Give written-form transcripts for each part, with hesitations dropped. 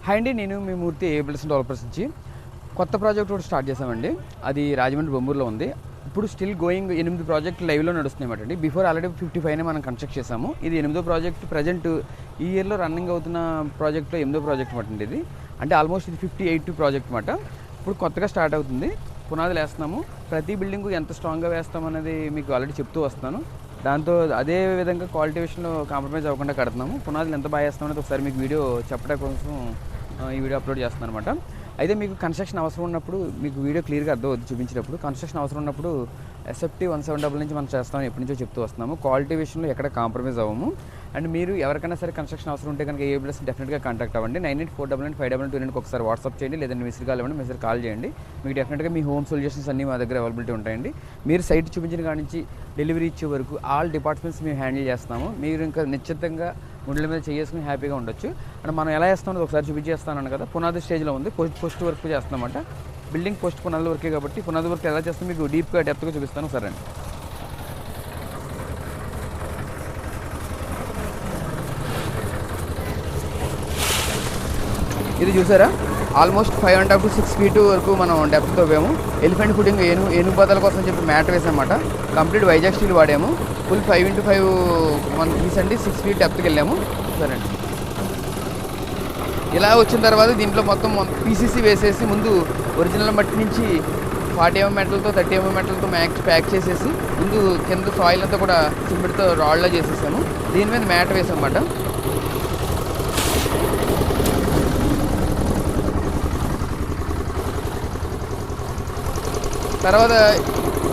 Hi అండి, నేను మీ మూర్తి ఏబిల్స్ developers నుంచి కొత్త ప్రాజెక్ట్ ఒకటి స్టార్ట్ చేసామండి. అది రాజమండ్రి బొమ్మూరులో ఉంది. ఇప్పుడు స్టిల్ గోయింగ్ 8 ప్రాజెక్ట్ లైవ్లో నడుస్తున్నాయి అండి. బిఫోర్ ఆల్రెడీ 55 మనం కన్స్ట్రక్ట్ చేసాము. ఇది 8వ ప్రాజెక్ట్. ప్రజెంట్ ఈ ఇయర్లో రన్నింగ్ అవుతున్న ప్రాజెక్ట్లో 8వ ప్రాజెక్ట్ మాట ఇది. అంటే ఆల్మోస్ట్ ఇది 58 ప్రాజెక్ట్ మాట. ఇప్పుడు కొత్తగా స్టార్ట్ అవుతుంది. పునాదులు వేస్తున్నాము. ప్రతి బిల్డింగ్ ఎంత స్ట్రాంగ్గా వేస్తామనేది మీకు ఆల్రెడీ చెప్తూ వస్తాను. దాంతో అదే విధంగా క్వాలిటీ విషయంలో కాంప్రమైజ్ అవ్వకుండా కడుతున్నాము. పునాదులు ఎంత బాగా వేస్తామనేది ఒకసారి మీకు వీడియో చెప్పడం కోసం ఈ వీడియో అప్లోడ్ చేస్తున్నాను అనమాట. అయితే మీకు కన్స్ట్రక్షన్ అవసరం ఉన్నప్పుడు మీకు వీడియో క్లియర్గా అర్థం చూపించినప్పుడు కన్స్ట్రక్షన్ అవసరం ఉన్నప్పుడు SFT 170 నుంచి మనం చేస్తామని ఎప్పటి నుంచో చెప్తూ వస్తున్నాము. క్వాలిటీ విషయంలో ఎక్కడ కాంప్రమైజ్ అవ్వము. అండ్ మీరు ఎవరికైనా సరే కన్స్ట్రక్షన్ అవసరం ఉంటే కనుక ఏబిల్స్ డెఫినెట్గా కాంటాక్ట్ అవ్వండి. 98499522 ఒకసారి వాట్సాప్ చేయండి, లేదంటే మెసేజ్ కాల్ ఇవ్వండి, మెసేజ్ కాల్ చేయండి. మీకు డెఫినెట్గా మీ హోమ్ సొల్యూషన్స్ అన్నీ మా దగ్గర అవైలబిలిటీ ఉంటాయండి. మీరు సైట్ చూపించిన కాడి నుంచి డెలివరీ ఇచ్చే వరకు ఆల్ డిపార్ట్మెంట్స్ మేము హ్యాండిల్ చేస్తాము. మీరు ఇంకా నిశ్చితంగా గుండెల మీద చేసుకుని హ్యాపీగా ఉండొచ్చు. అండ్ మనం ఎలా చేస్తామో ఒకసారి చూపించేస్తాను కదా. పునాది స్టేజ్లో ఉంది. పోస్ట్ వర్క్ చేస్తామన్నమాట. బిల్డింగ్ పోస్ట్ పునాది వర్కే కాబట్టి పునాది వర్క్ ఎలా చేస్తాం మీకు డీప్గా డెప్త్గా చూపిస్తాను. సరే అండి. ఇది చూసారా, ఆల్మోస్ట్ 5.5 to 6 feet వరకు మనం డెప్త్తో వేము. ఎలిఫెంట్ ఫుడింగ్ ఏనుగు బదల కోసం చెప్పి మ్యాట్ వేసామన్నమాట. కంప్లీట్ వైజాగ్ స్టీల్ వాడాము. ఫుల్ 5x5 మనం తీసండి 6 feet డెప్త్కి వెళ్ళాము. సరే అండి. ఇలా వచ్చిన తర్వాత దీంట్లో మొత్తం PCC వేసేసి ముందు ఒరిజినల్ మట్టి నుంచి 40 mm మెటల్తో 30 mm మెటల్తో ప్యాక్ చేసేసి ముందు కింద సాయిల్ అంతా కూడా సిమెంట్తో రాడ్లా చేసేసాము. దీని మీద మ్యాట్ వేసామన్నమాట.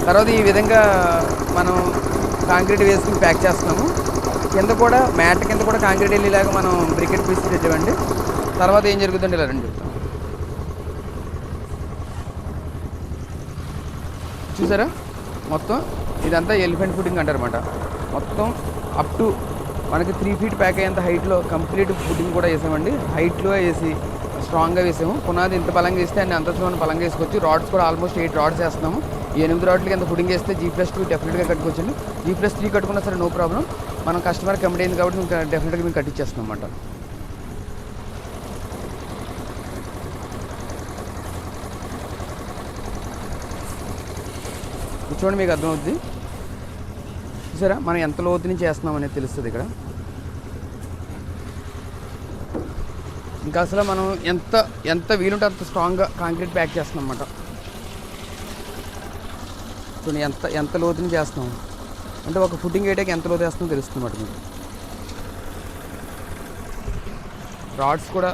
తర్వాత ఈ విధంగా మనం కాంక్రీట్ వేసుకుని ప్యాక్ చేస్తున్నాము. కింద కూడా మ్యాట్ కింద కూడా కాంక్రీట్ వెళ్ళేలాగా మనం బ్రికెట్ పీస్ పెట్టామండి. తర్వాత ఏం జరుగుతుందండి ఇలా రండి చెప్తాం. చూసారా, మొత్తం ఇదంతా ఎలిఫెంట్ ఫుడింగ్ అంటారన్నమాట. మొత్తం అప్ టు మనకి 3 feet ప్యాక్ అయ్యేంత హైట్లో కంప్లీట్ ఫుడింగ్ కూడా వేసామండి. హైట్లో వేసి స్ట్రాంగ్గా వేసాము. పునాది ఇంత బలంగా వేస్తే అన్ని అంతస్తులో బలంగా వేసుకోవచ్చు. రాడ్స్ కూడా ఆల్మోస్ట్ 8 రాడ్స్ వేస్తున్నాము. ఈ 8 రాడ్లకి ఎంత ఫుడింగ్ వేస్తే G+2 డెఫినెట్గా కట్టుకోవచ్చండి. G+3 కట్టుకున్నా సరే నో ప్రాబ్లం. మనం కస్టమర్ కమిట్ అయింది కాబట్టి ఇంకా డెఫినెట్గా మేము కట్టించేస్తున్నాం అన్నమాట. చూడండి, మీకు అర్థమవుతుంది. చూసారా, మనం ఎంత లోతు నుంచి వేస్తున్నాం అనేది తెలుస్తుంది ఇక్కడ. ఇంకా అసలు మనం ఎంత వీలుంటే అంత స్ట్రాంగ్గా కాంక్రీట్ ప్యాక్ చేస్తున్నాం అన్నమాట. చూడండి ఎంత లోతు నుంచి చేస్తున్నాం అంటే ఒక ఫుటింగ్ వేయడానికి ఎంత లోతు వేస్తున్నామో తెలుస్తుంది అన్నమాట మీకు. రాడ్స్ కూడా